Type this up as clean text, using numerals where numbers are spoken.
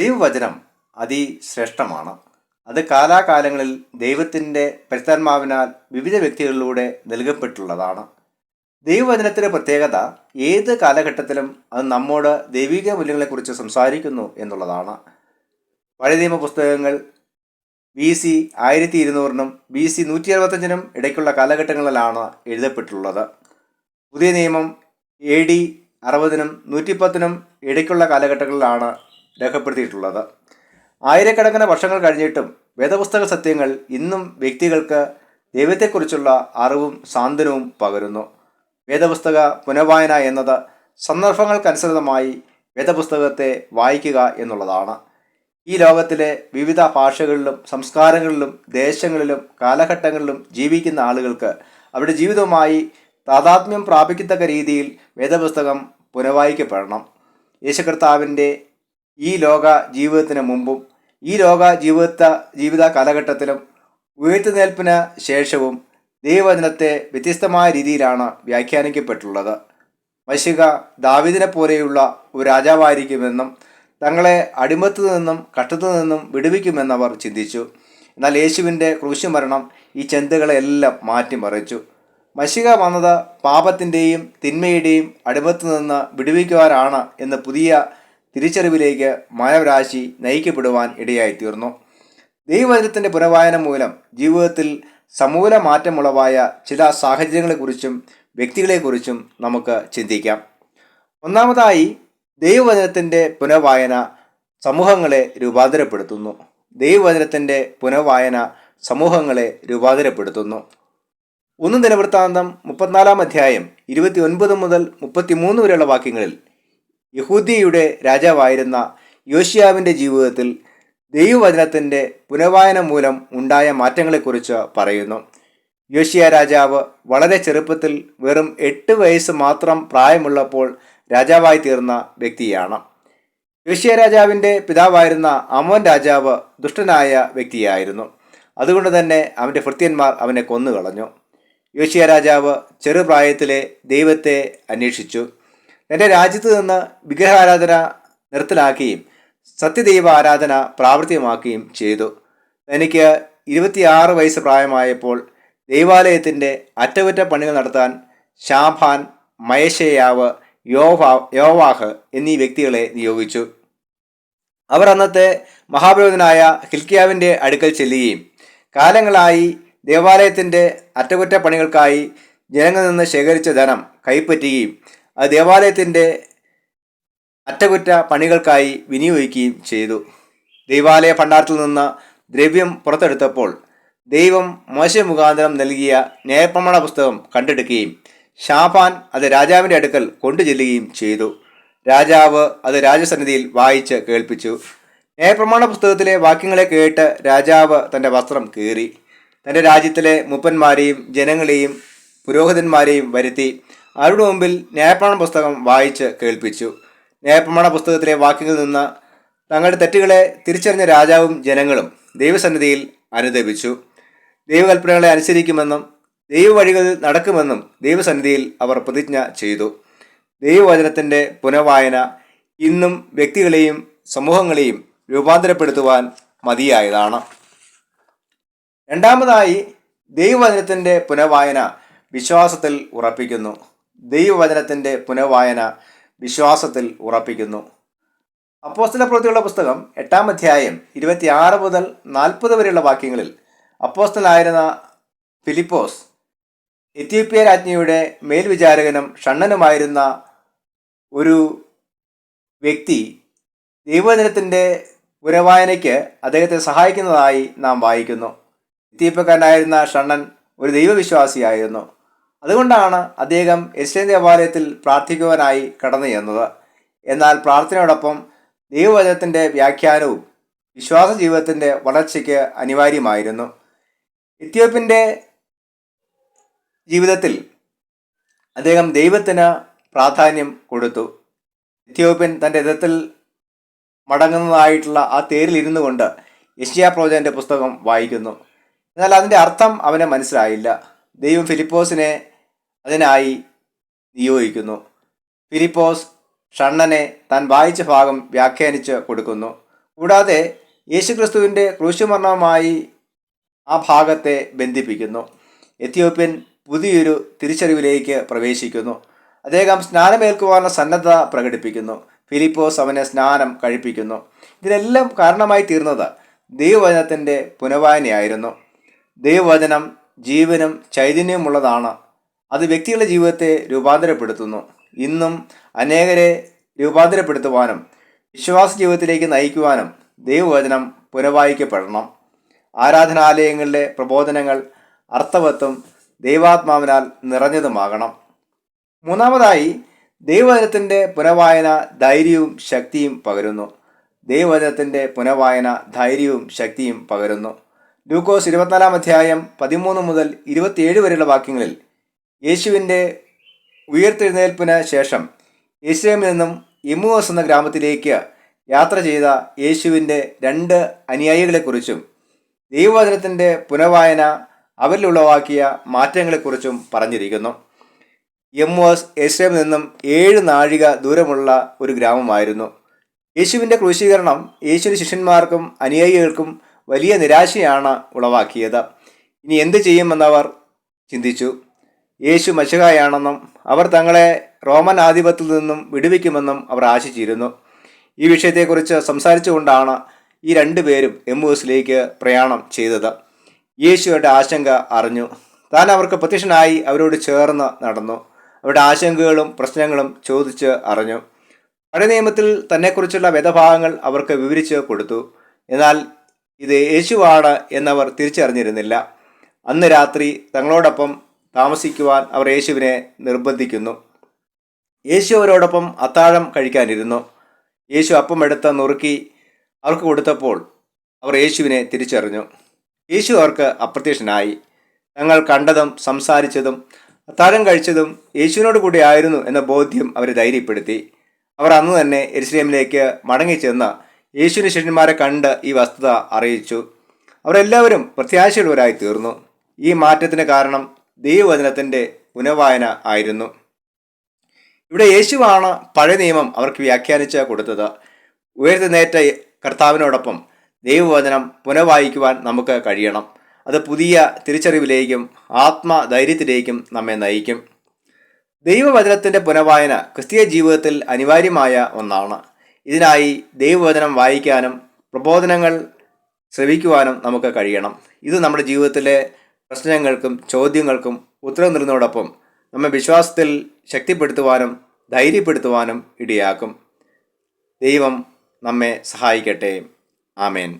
ദൈവവചനം അതിശ്രേഷ്ഠമാണ്. അത് കാലാകാലങ്ങളിൽ ദൈവത്തിൻ്റെ പരിശുദ്ധാത്മാവിനാൽ വിവിധ വ്യക്തികളിലൂടെ നൽകപ്പെട്ടുള്ളതാണ്. ദൈവവചനത്തിൻ്റെ പ്രത്യേകത ഏത് കാലഘട്ടത്തിലും അത് നമ്മോട് ദൈവിക മൂല്യങ്ങളെക്കുറിച്ച് സംസാരിക്കുന്നു എന്നുള്ളതാണ്. പഴയ നിയമ പുസ്തകങ്ങൾ BC 1200 BC 165 ഇടയ്ക്കുള്ള കാലഘട്ടങ്ങളിലാണ് എഴുതപ്പെട്ടുള്ളത്. പുതിയ നിയമം AD 60 110 ഇടയ്ക്കുള്ള കാലഘട്ടങ്ങളിലാണ് രേഖപ്പെടുത്തിയിട്ടുള്ളത്. ആയിരക്കണക്കിന് വർഷങ്ങൾ കഴിഞ്ഞിട്ടും വേദപുസ്തക സത്യങ്ങൾ ഇന്നും വ്യക്തികൾക്ക് ദൈവത്തെക്കുറിച്ചുള്ള അറിവും സാന്ത്വനവും പകരുന്നു. വേദപുസ്തക പുനഃവായന എന്നത് സന്ദർഭങ്ങൾക്കനുസൃതമായി വേദപുസ്തകത്തെ വായിക്കുക എന്നുള്ളതാണ്. ഈ ലോകത്തിലെ വിവിധ ഭാഷകളിലും സംസ്കാരങ്ങളിലും ദേശങ്ങളിലും കാലഘട്ടങ്ങളിലും ജീവിക്കുന്ന ആളുകൾക്ക് അവരുടെ ജീവിതവുമായി താതാത്മ്യം പ്രാപിക്കത്തക്ക രീതിയിൽ വേദപുസ്തകം പുനഃവായിക്കപ്പെടണം. യേശുകർത്താവിൻ്റെ ഈ ലോക ജീവിതത്തിന് മുമ്പും ഈ ലോക ജീവിത കാലഘട്ടത്തിലും ഉയർത്തുന്നേൽപ്പിന് ശേഷവും ദൈവവചനത്തെ വ്യത്യസ്തമായ രീതിയിലാണ് വ്യാഖ്യാനിക്കപ്പെട്ടുള്ളത്. മശിഹ ദാവീദിനെ പോലെയുള്ള ഒരു രാജാവായിരിക്കുമെന്നും തങ്ങളെ അടിമത്തു നിന്നും കഷ്ടത്തു നിന്നും വിടുവിക്കുമെന്നവർ ചിന്തിച്ചു. എന്നാൽ യേശുവിൻ്റെ ക്രൂശുമരണം ഈ ചിന്തകളെല്ലാം മാറ്റിമറിച്ചു. മശിഹ വന്നത് പാപത്തിൻ്റെയും തിന്മയുടെയും അടിമത്തു നിന്ന് വിടുവിക്കുവാനാണ് എന്ന പുതിയ തിരിച്ചറിവിലേക്ക് മാനവരാശി നയിക്കപ്പെടുവാൻ ഇടയായിത്തീർന്നു. ദൈവവചനത്തിൻ്റെ പുനഃവായന മൂലം ജീവിതത്തിൽ സമൂല മാറ്റമുളവായ ചില സാഹചര്യങ്ങളെക്കുറിച്ചും വ്യക്തികളെക്കുറിച്ചും നമുക്ക് ചിന്തിക്കാം. ഒന്നാമതായി, ദൈവവചനത്തിൻ്റെ പുനഃവായന സമൂഹങ്ങളെ രൂപാന്തരപ്പെടുത്തുന്നു. ദൈവവചനത്തിൻ്റെ പുനഃവായന സമൂഹങ്ങളെ രൂപാന്തരപ്പെടുത്തുന്നു. 1 ദിനവൃത്താന്തം 34 അധ്യായം 29 മുതൽ 33 വരെയുള്ള വാക്യങ്ങളിൽ യഹൂദിയയുടെ രാജാവായിരുന്ന യോശിയാവിൻ്റെ ജീവിതത്തിൽ ദൈവവചനത്തിൻ്റെ പുനഃവായന മൂലം ഉണ്ടായ മാറ്റങ്ങളെക്കുറിച്ച് പറയുന്നു. യോശിയ രാജാവ് വളരെ ചെറുപ്പത്തിൽ വെറും 8 വയസ്സ് മാത്രം പ്രായമുള്ളപ്പോൾ രാജാവായി തീർന്ന വ്യക്തിയാണ്. യോശിയ രാജാവിൻ്റെ പിതാവായിരുന്ന ആമോൻ രാജാവ് ദുഷ്ടനായ വ്യക്തിയായിരുന്നു. അതുകൊണ്ട് തന്നെ അവൻ്റെ ഭൃത്യന്മാർ അവനെ കൊന്നുകളഞ്ഞു. യോശിയ രാജാവ് ചെറുപ്രായത്തിലെ ദൈവത്തെ അന്വേഷിച്ചു. തൻ്റെ രാജ്യത്ത് നിന്ന് വിഗ്രഹാരാധന നിർത്തലാക്കുകയും സത്യദൈവ ആരാധന പ്രാവർത്തികമാക്കുകയും ചെയ്തു. തനിക്ക് 26 വയസ്സ് പ്രായമായപ്പോൾ ദൈവാലയത്തിൻ്റെ അറ്റകുറ്റപ്പണികൾ നടത്താൻ ശാഫാൻ, മയശേയാവ്, യോവാഹ് എന്നീ വ്യക്തികളെ നിയോഗിച്ചു. അവർ അന്നത്തെ മഹാപുരോഹിതനായ ഹിൽക്കിയാവിൻ്റെ അടുക്കൽ ചെല്ലുകയും കാലങ്ങളായി ദേവാലയത്തിൻ്റെ അറ്റകുറ്റപ്പണികൾക്കായി ജനങ്ങളിൽ നിന്ന് ശേഖരിച്ച ധനം കൈപ്പറ്റുകയും അത് ദേവാലയത്തിൻ്റെ അറ്റകുറ്റപ്പണികൾക്കായി വിനിയോഗിക്കുകയും ചെയ്തു. ദൈവാലയ ഭണ്ഡാരത്തിൽ നിന്ന് ദ്രവ്യം പുറത്തെടുത്തപ്പോൾ ദൈവം മോശെ മുഖാന്തരം നൽകിയ ന്യായപ്രമാണ പുസ്തകം കണ്ടെടുക്കുകയും ശാഫാൻ അത് രാജാവിൻ്റെ അടുക്കൽ കൊണ്ടുചെല്ലുകയും ചെയ്തു. രാജാവ് അത് രാജസന്നിധിയിൽ വായിച്ച് കേൾപ്പിച്ചു. ന്യായപ്രമാണ പുസ്തകത്തിലെ വാക്യങ്ങളെ കേട്ട് രാജാവ് തൻ്റെ വസ്ത്രം കീറി. തൻ്റെ രാജ്യത്തിലെ മൂപ്പന്മാരെയും ജനങ്ങളെയും പുരോഹിതന്മാരെയും വരുത്തി അവരുടെ മുമ്പിൽ ന്യായപ്രമാണ പുസ്തകം വായിച്ച് കേൾപ്പിച്ചു. ന്യായപ്രമാണ പുസ്തകത്തിലെ വാക്യങ്ങളിൽ നിന്ന് തങ്ങളുടെ തെറ്റുകളെ തിരിച്ചറിഞ്ഞ രാജാവും ജനങ്ങളും ദൈവസന്നിധിയിൽ അനുദപിച്ചു. ദൈവകൽപ്പനകളെ അനുസരിക്കുമെന്നും ദൈവവഴികളിൽ നടക്കുമെന്നും ദൈവസന്നിധിയിൽ അവർ പ്രതിജ്ഞ ചെയ്തു. ദൈവവചനത്തിൻ്റെ പുനഃവായന ഇന്നും വ്യക്തികളെയും സമൂഹങ്ങളെയും രൂപാന്തരപ്പെടുത്തുവാൻ മതിയായതാണ്. രണ്ടാമതായി, ദൈവവചനത്തിൻ്റെ പുനഃവായന വിശ്വാസത്തിൽ ഉറപ്പിക്കുന്നു. ദൈവവചനത്തിൻ്റെ പുനഃവായന വിശ്വാസത്തിൽ ഉറപ്പിക്കുന്നു. അപ്പോസ്തലപ്രവൃത്തികളുടെ പുസ്തകം 8 അധ്യായം 26 മുതൽ 40 വരെയുള്ള വാക്യങ്ങളിൽ അപ്പോസ്തലനായിരുന്ന ഫിലിപ്പോസ് എത്യോപ്യ രാജ്ഞിയുടെ മേൽവിചാരകനും ഷണ്ഡനുമായിരുന്ന ഒരു വ്യക്തി ദൈവവചനത്തിൻ്റെ പുനഃവായനയ്ക്ക് അദ്ദേഹത്തെ സഹായിക്കുന്നതായി നാം വായിക്കുന്നു. എത്യോപ്യക്കാരനായിരുന്ന ഷണ്ഡൻ ഒരു ദൈവവിശ്വാസിയായിരുന്നു. അതുകൊണ്ടാണ് അദ്ദേഹം യെരുശലേം ദേവാലയത്തിൽ പ്രാർത്ഥിക്കുവാനായി കടന്നു ചെന്നത്. എന്നാൽ പ്രാർത്ഥനയോടൊപ്പം ദൈവവചനത്തിൻ്റെ വ്യാഖ്യാനവും വിശ്വാസ ജീവിതത്തിൻ്റെ വളർച്ചയ്ക്ക് അനിവാര്യമായിരുന്നു. എത്യോപ്യൻ്റെ ജീവിതത്തിൽ അദ്ദേഹം ദൈവത്തിന് പ്രാധാന്യം കൊടുത്തു. എത്യോപ്യൻ തൻ്റെ രഥത്തിൽ മടങ്ങുന്നതായിട്ടുള്ള ആ തേരിൽ ഇരുന്നു കൊണ്ട് യെശയ്യാ പ്രവചകന്റെ പുസ്തകം വായിക്കുന്നു. എന്നാൽ അതിൻ്റെ അർത്ഥം അവന് മനസ്സിലായില്ല. ദൈവം ഫിലിപ്പോസിനെ അതിനായി നിയോഗിക്കുന്നു. ഫിലിപ്പോസ് ഷണ്ണനെ താൻ വായിച്ച ഭാഗം വ്യാഖ്യാനിച്ച് കൊടുക്കുന്നു. കൂടാതെ യേശുക്രിസ്തുവിൻ്റെ ക്രൂശുമരണവുമായി ആ ഭാഗത്തെ ബന്ധിപ്പിക്കുന്നു. എത്യോപ്യൻ പുതിയൊരു തിരിച്ചറിവിലേക്ക് പ്രവേശിക്കുന്നു. അദ്ദേഹം സ്നാനമേൽക്കുവാനുള്ള സന്നദ്ധത പ്രകടിപ്പിക്കുന്നു. ഫിലിപ്പോസ് അവനെ സ്നാനം കഴിപ്പിക്കുന്നു. ഇതിനെല്ലാം കാരണമായി തീർന്നത് ദൈവവചനത്തിൻ്റെ പുനഃവായനയായിരുന്നു. ദൈവവചനം ജീവനും ചൈതന്യവുമുള്ളതാണ്. അത് വ്യക്തികളുടെ ജീവിതത്തെ രൂപാന്തരപ്പെടുത്തുന്നു. ഇന്നും അനേകരെ രൂപാന്തരപ്പെടുത്തുവാനും വിശ്വാസ ജീവിതത്തിലേക്ക് നയിക്കുവാനും ദൈവവചനം പുനഃവായിക്കപ്പെടണം. ആരാധനാലയങ്ങളിലെ പ്രബോധനങ്ങൾ അർത്ഥവത്തും ദൈവാത്മാവിനാൽ നിറഞ്ഞതുമാകണം. മൂന്നാമതായി, ദൈവവചനത്തിൻ്റെ പുനഃവായന ധൈര്യവും ശക്തിയും പകരുന്നു. ദൈവവചനത്തിൻ്റെ പുനഃവായന ധൈര്യവും ശക്തിയും പകരുന്നു. ലൂക്കോസ് 24 അധ്യായം 13 മുതൽ 27 വരെയുള്ള വാക്യങ്ങളിൽ യേശുവിൻ്റെ ഉയർത്തെഴുന്നേൽപ്പിന് ശേഷം യെരൂശലേമിൽ നിന്നും എമ്മൂസ് എന്ന ഗ്രാമത്തിലേക്ക് യാത്ര ചെയ്ത യേശുവിൻ്റെ 2 അനുയായികളെക്കുറിച്ചും ദൈവവചനത്തിൻ്റെ പുനഃവായന അവരിലുളവാക്കിയ മാറ്റങ്ങളെക്കുറിച്ചും പറഞ്ഞിരിക്കുന്നു. എമ്മൂസ് യെരൂശലേമിൽ നിന്നും 7 നാഴിക ദൂരമുള്ള ഒരു ഗ്രാമമായിരുന്നു. യേശുവിൻ്റെ ക്രൂശീകരണം യേശുവിൻ്റെ ശിഷ്യന്മാർക്കും അനുയായികൾക്കും വലിയ നിരാശയാണ് ഉളവാക്കിയത്. ഇനി എന്ത് ചെയ്യുമെന്നവർ ചിന്തിച്ചു. യേശു മശിഹായാണെന്നും അവർ തങ്ങളെ റോമൻ ആധിപത്യത്തിൽ നിന്നും വിടുവിക്കുമെന്നും അവർ ആശിച്ചിരുന്നു. ഈ വിഷയത്തെക്കുറിച്ച് സംസാരിച്ചുകൊണ്ടാണ് ഈ 2 പേരും എമ്മൂസിലേക്ക് പ്രയാണം ചെയ്തത്. യേശുവരുടെ ആശങ്ക അറിഞ്ഞു. താൻ അവർക്ക് പ്രത്യക്ഷനായി അവരോട് ചേർന്ന് നടന്നു. അവരുടെ ആശങ്കകളും പ്രശ്നങ്ങളും ചോദിച്ച് അറിഞ്ഞു. പഴയ നിയമത്തിൽ തന്നെക്കുറിച്ചുള്ള വേദഭാഗങ്ങൾ അവർക്ക് വിവരിച്ച് കൊടുത്തു. എന്നാൽ ഇത് യേശുവാണ് എന്നവർ തിരിച്ചറിഞ്ഞിരുന്നില്ല. അന്ന് രാത്രി തങ്ങളോടൊപ്പം താമസിക്കുവാൻ അവർ യേശുവിനെ നിർബന്ധിക്കുന്നു. യേശു അവരോടൊപ്പം അത്താഴം കഴിക്കാനിരുന്നു. യേശു അപ്പം എടുത്ത് നുറുക്കി അവർക്ക് കൊടുത്തപ്പോൾ അവർ യേശുവിനെ തിരിച്ചറിഞ്ഞു. യേശു അവർക്ക് അപ്രത്യക്ഷനായി. തങ്ങൾ കണ്ടതും സംസാരിച്ചതും അത്താഴം കഴിച്ചതും യേശുവിനോട് കൂടി ആയിരുന്നു എന്ന ബോധ്യം അവരെ ധൈര്യപ്പെടുത്തി. അവർ അന്ന് തന്നെ യെരൂശലേമിലേക്ക് മടങ്ങിച്ചെന്ന് യേശുവിൻ്റെ ശിഷ്യന്മാരെ കണ്ട് ഈ വസ്തുത അറിയിച്ചു. അവരെല്ലാവരും പ്രത്യാശയുള്ളവരായി തീർന്നു. ഈ മാറ്റത്തിന് കാരണം ദൈവവചനത്തിൻ്റെ പുനഃവായന ആയിരുന്നു. ഇവിടെ യേശുവാണ് പഴയ നിയമം അവർക്ക് വ്യാഖ്യാനിച്ച് കൊടുത്തത്. ഉയർത്തെഴുന്നേറ്റ കർത്താവിനോടൊപ്പം ദൈവവചനം പുനഃവായിക്കുവാൻ നമുക്ക് കഴിയണം. അത് പുതിയ തിരിച്ചറിവിലേക്കും ആത്മധൈര്യത്തിലേക്കും നമ്മെ നയിക്കും. ദൈവവചനത്തിൻ്റെ പുനഃവായന ക്രിസ്തീയ ജീവിതത്തിൽ അനിവാര്യമായ ഒന്നാണ്. ഇതിനായി ദൈവവചനം വായിക്കാനും പ്രബോധനങ്ങൾ ശ്രവിക്കുവാനും നമുക്ക് കഴിയണം. ഇത് നമ്മുടെ ജീവിതത്തിലെ പ്രശ്നങ്ങൾക്കും ചോദ്യങ്ങൾക്കും ഉത്തരം നൽകുന്നതോടൊപ്പം നമ്മെ വിശ്വാസത്തിൽ ശക്തിപ്പെടുത്തുവാനും ധൈര്യപ്പെടുത്തുവാനും ഇടയാക്കും. ദൈവം നമ്മെ സഹായിക്കട്ടെ. ആമേൻ.